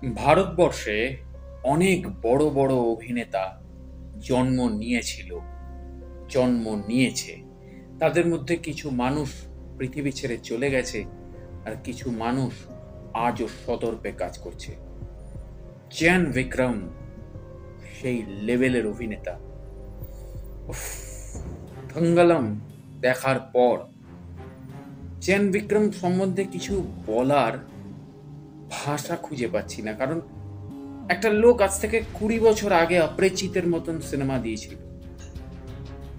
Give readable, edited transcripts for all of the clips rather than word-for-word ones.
ভারতবর্ষে অনেক বড় বড় অভিনেতা জন্ম নিয়েছিল, জন্ম নিয়েছে। তাদের মধ্যে কিছু মানুষ পৃথিবী ছেড়ে চলে গেছে, আর কিছু মানুষ আজও সদর্পে কাজ করছে। জ্যান বিক্রম সেই লেভেলের অভিনেতা। উফ, থঙ্গালাম দেখার পর জ্যান বিক্রম সম্বন্ধে কিছু বলার ভাষা খুঁজে পাচ্ছি না। কারণ একটা লোক আজ থেকে 20 বছর আগে অপরিচিতের মতন সিনেমা দিয়েছিল,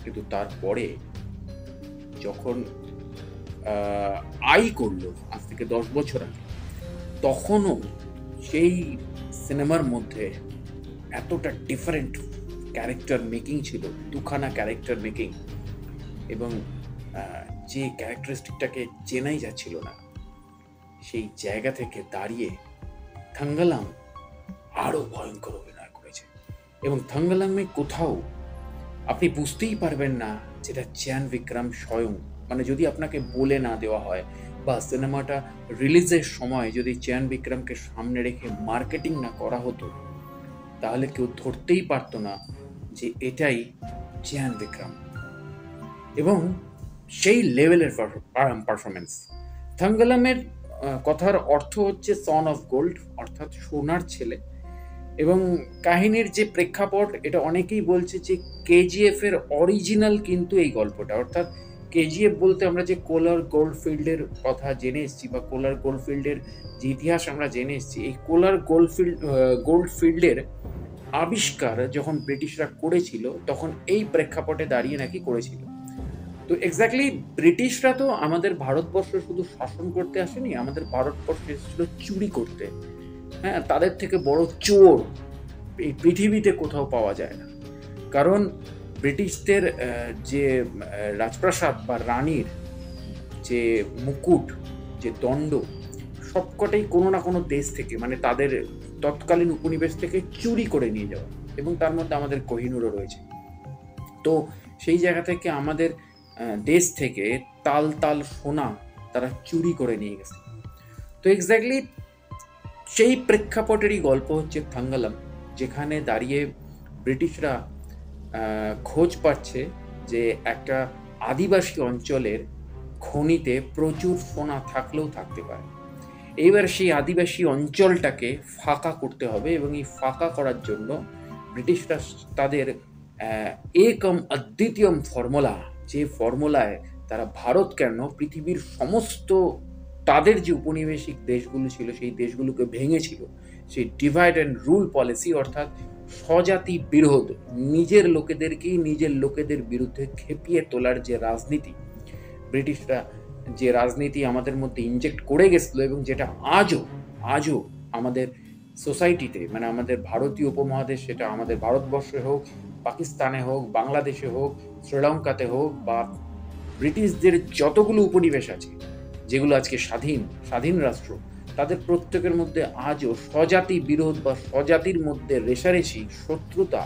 কিন্তু তারপরে যখন আই করলো আজ থেকে 10 বছর আগে, তখনও সেই সিনেমার মধ্যে এতটা ডিফারেন্ট ক্যারেক্টার মেকিং ছিল, দুখানা ক্যারেক্টার মেকিং, এবং যে ক্যারেক্টারিস্টিকটাকে চেনাই যাচ্ছিল না, সেই জায়গা থেকে দাঁড়িয়ে থাঙ্গালাম আরো ভয়ঙ্কর অভিনয় করেছে। এবং থাঙ্গালামে কোথাও আপনি বুঝতেই পারবেন না যেটা জ্যান বিক্রম স্বয়ং। মানে যদি আপনাকে বলে না দেওয়া হয়, বা সিনেমাটা রিলিজের সময় যদি জ্যান বিক্রমকে সামনে রেখে মার্কেটিং না করা হতো, তাহলে কেউ ধরতেই পারতো না যে এটাই জ্যান বিক্রম। এবং সেই লেভেলের পারফরমেন্স। থাঙ্গালামের কথার অর্থ হচ্ছে সন অফ গোল্ড, অর্থাৎ সোনার ছেলে। এবং কাহিনীর যে প্রেক্ষাপট, এটা অনেকেই বলছে যে কেজিএফ এর অরিজিনাল কিন্তু এই গল্পটা। অর্থাৎ কেজিএফ বলতে আমরা যে কোলার গোল্ডফিল্ডের কথা জেনে এসেছি, বা কোলার গোল্ডফিল্ডের যে ইতিহাস আমরা জেনে এসেছি, এই কোলার গোল্ডফিল্ডের আবিষ্কার যখন ব্রিটিশরা করেছিল, তখন এই প্রেক্ষাপটে দাঁড়িয়ে নাকি করেছিল। তো এক্স্যাক্টলি ব্রিটিশরা তো আমাদের ভারতবর্ষ শুধু শাসন করতে আসেনি, আমাদের ভারতবর্ষে এসেছিল চুরি করতে। হ্যাঁ, তাদের থেকে বড় চোর এই পৃথিবীতে কোথাও পাওয়া যায় না। কারণ ব্রিটিশদের যে রাজপ্রাসাদ বা রানীর যে মুকুট, যে দণ্ড, সবকটাই কোনো না কোনো দেশ থেকে, মানে তাদের তৎকালীন উপনিবেশ থেকে চুরি করে নিয়ে যাওয়া। এবং তার মধ্যে আমাদের কোহিনূরও রয়েছে। তো সেই জায়গা থেকে আমাদের দেশ থেকে তাল তাল সোনা তারা চুরি করে নিয়ে গেছে। তো এক্স্যাক্টলি সেই প্রেক্ষাপটেরই গল্প হচ্ছে থাঙ্গালাম, যেখানে দাঁড়িয়ে ব্রিটিশরা খোঁজ পাচ্ছে যে একটা আদিবাসী অঞ্চলের খনিতে প্রচুর সোনা থাকলেও থাকতে পারে। এইবার সেই আদিবাসী অঞ্চলটাকে ফাঁকা করতে হবে, এবং এই ফাঁকা করার জন্য ব্রিটিশরা তাদের একম অদ্বিতীয়ম ফর্মুলা, যে ফর্মুলায় তারা ভারত কেন পৃথিবীর সমস্ত তাদের যে উপনিবেশিক দেশগুলো ছিল সেই দেশগুলোকে ভেঙেছিল, সেই ডিভাইড অ্যান্ড রুল পলিসি, অর্থাৎ স্বজাতি বিরোধ, নিজের লোকেদেরকেই নিজের লোকেদের বিরুদ্ধে খেপিয়ে তোলার যে রাজনীতি ব্রিটিশরা, যে রাজনীতি আমাদের মধ্যে ইনজেক্ট করে গেছিল, এবং যেটা আজও আজও আমাদের সোসাইটিতে, মানে আমাদের ভারতীয় উপমহাদেশ, সেটা আমাদের ভারতবর্ষে হোক, পাকিস্তানে হোক, বাংলাদেশে হোক, শ্রীলঙ্কাতে হোক, বা ব্রিটিশদের যতগুলো উপনিবেশ আছে, যেগুলো আজকে স্বাধীন স্বাধীন রাষ্ট্র, তাদের প্রত্যেকের মধ্যে আজও স্বজাতি বিরোধ বা স্বজাতির মধ্যে রেষারেষি, শত্রুতা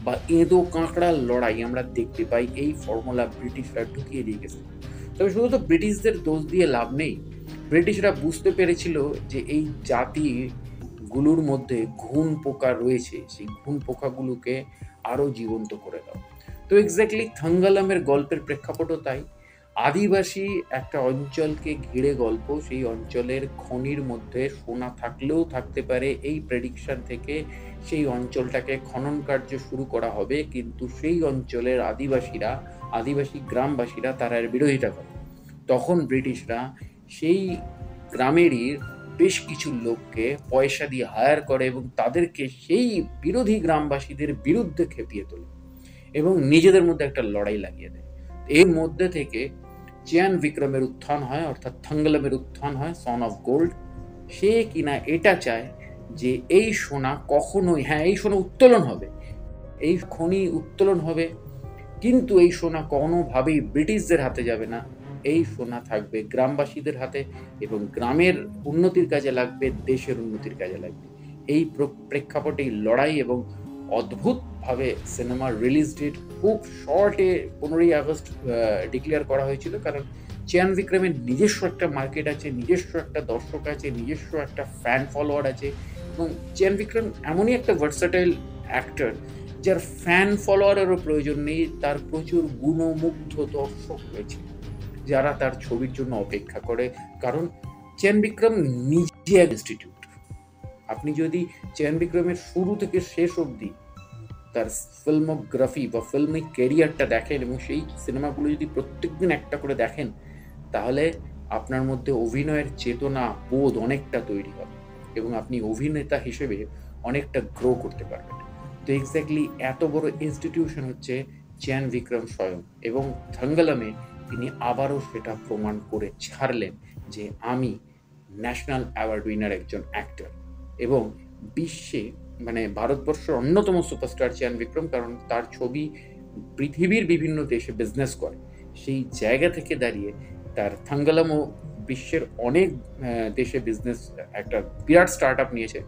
বা এঁদো কাঁকড়ার লড়াই আমরা দেখতে পাই। এই ফর্মুলা ব্রিটিশরা ঢুকিয়ে দিয়ে গেছে। তবে শুধু তো ব্রিটিশদের দোষ দিয়ে লাভ নেই। ব্রিটিশরা বুঝতে পেরেছিল যে এই জাতিগুলোর মধ্যে ঘুণ পোকা রয়েছে, সেই ঘুণ পোকাগুলোকে আরও জীবন্ত করে দাও। তো এক্স্যাক্টলি থাঙ্গালামের গল্পের প্রেক্ষাপটও তাই। আদিবাসী একটা অঞ্চলকে ঘিরে গল্প, সেই অঞ্চলের খনির মধ্যে সোনা থাকলেও থাকতে পারে এই প্রেডিকশন থেকে সেই অঞ্চলটাকে খনন কার্য শুরু করা হবে, কিন্তু সেই অঞ্চলের আদিবাসী গ্রামবাসীরা তারা এর বিরোধিতা করে। তখন ব্রিটিশরা সেই গ্রামেরই বেশ কিছু লোককে পয়সা দিয়ে হায়ার করে, এবং তাদেরকে সেই বিরোধী গ্রামবাসীদের বিরুদ্ধে খেপিয়ে তোলে, এবং নিজেদের মধ্যে একটা লড়াই লাগিয়ে দেয়। এর মধ্যে থেকে চিয়ান বিক্রমের উত্থান হয়, অর্থাৎ থাঙ্গালামের উত্থান হয়, সন অফ গোল্ড। সে কিনা এটা চায় যে এই সোনা কখনোই, হ্যাঁ এই সোনা উত্তোলন হবে, এই খনি উত্তোলন হবে, কিন্তু এই সোনা কোনোভাবেই ব্রিটিশদের হাতে যাবে না। এই সোনা থাকবে গ্রামবাসীদের হাতে, এবং গ্রামের উন্নতির কাজে লাগবে, দেশের উন্নতির কাজে লাগবে। এই প্রেক্ষাপটেই লড়াই, এবং অদ্ভুতভাবে সিনেমার রিলিজ ডেট খুব শর্টে 15ই আগস্ট ডিক্লেয়ার করা হয়েছিল। কারণ চিয়ান বিক্রমের নিজস্ব একটা মার্কেট আছে, নিজস্ব একটা দর্শক আছে, নিজস্ব একটা ফ্যান ফলোয়ার আছে, এবং চ্যান বিক্রম এমনই একটা ভার্সাটাইল অ্যাক্টর যার ফ্যান ফলোয়ারেরও প্রয়োজন নেই, তার প্রচুর গুণমুগ্ধ দর্শক রয়েছে যারা তার ছবির জন্য অপেক্ষা করে। কারণ চ্যান বিক্রম নিজে এক ইনস্টিটিউট। আপনি যদি চ্যান বিক্রমের শুরু থেকে শেষ অবধি তার ফিল্মোগ্রাফি বা ফিল্মিক ক্যারিয়ারটা দেখেন এবং সেই সিনেমাগুলো যদি প্রত্যেকদিন একটা করে দেখেন, তাহলে আপনার মধ্যে অভিনয়ের চেতনা বোধ অনেকটা তৈরি হবে এবং আপনি অভিনেতা হিসেবে অনেকটা গ্রো করতে পারবেন। তো এক্স্যাক্টলি এত বড় ইনস্টিটিউশন হচ্ছে চ্যান বিক্রম স্বয়ং, এবং থাঙ্গালামে তিনি আবারও সেটা প্রমাণ করে ছাড়লেন যে আমি ন্যাশনাল অ্যাওয়ার্ড উইনার একজন অ্যাক্টর। এবং বিশ্বে মানে ভারতবর্ষের অন্যতম সুপারস্টার চ্যান বিক্রম, কারণ তার ছবি পৃথিবীর বিভিন্ন দেশে বিজনেস করে। সেই জায়গা থেকে দাঁড়িয়ে তার থাঙ্গালামও বিশ্বের অনেক দেশে বিজনেস একটা বিরাট স্টার্ট আপ নিয়েছে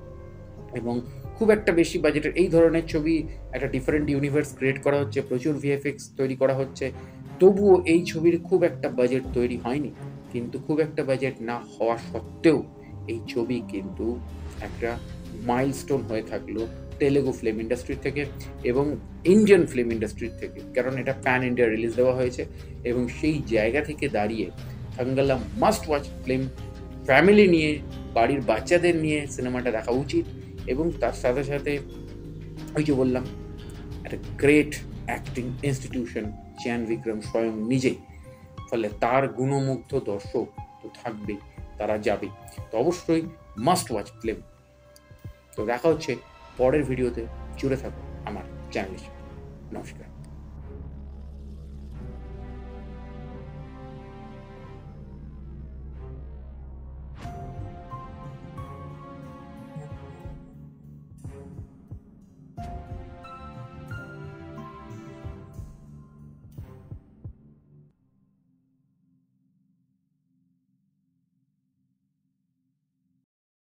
এবং খুব একটা বেশি বাজেটের এই ধরনের ছবি, একটা ডিফারেন্ট ইউনিভার্স ক্রিয়েট করা হচ্ছে, প্রচুর ভিএফএক্স তৈরি করা হচ্ছে। তবুও এই ছবির খুব একটা বাজেট তৈরি হয়নি, কিন্তু খুব একটা বাজেট না হওয়া সত্ত্বেও এই ছবি কিন্তু একটা মাইলস্টোন হয়ে থাকলো তেলেগু ফিল্ম ইন্ডাস্ট্রি থেকে এবং ইন্ডিয়ান ফিল্ম ইন্ডাস্ট্রির থেকে, কারণ এটা প্যান ইন্ডিয়া রিলিজ দেওয়া হয়েছে। এবং সেই জায়গা থেকে দাঁড়িয়ে থাঙ্গালাম মাস্ট ওয়াচ ফিল্ম, ফ্যামিলি নিয়ে, বাড়ির বাচ্চাদের নিয়ে সিনেমাটা দেখা উচিত। এবং তার সাথে সাথে ওই যে বললাম, একটা গ্রেট অ্যাক্টিং ইনস্টিটিউশন চ্যান বিক্রম স্বয়ং নিজেই, ফলে তার গুণমুগ্ধ দর্শক তো থাকবেই, তারা যাবেই। তো অবশ্যই মাস্ট ওয়াচ ফিল্ম। তো দেখা হচ্ছে পরের ভিডিওতে, জুড়ে থাকো আমার চ্যানেলের সাথে। নমস্কার।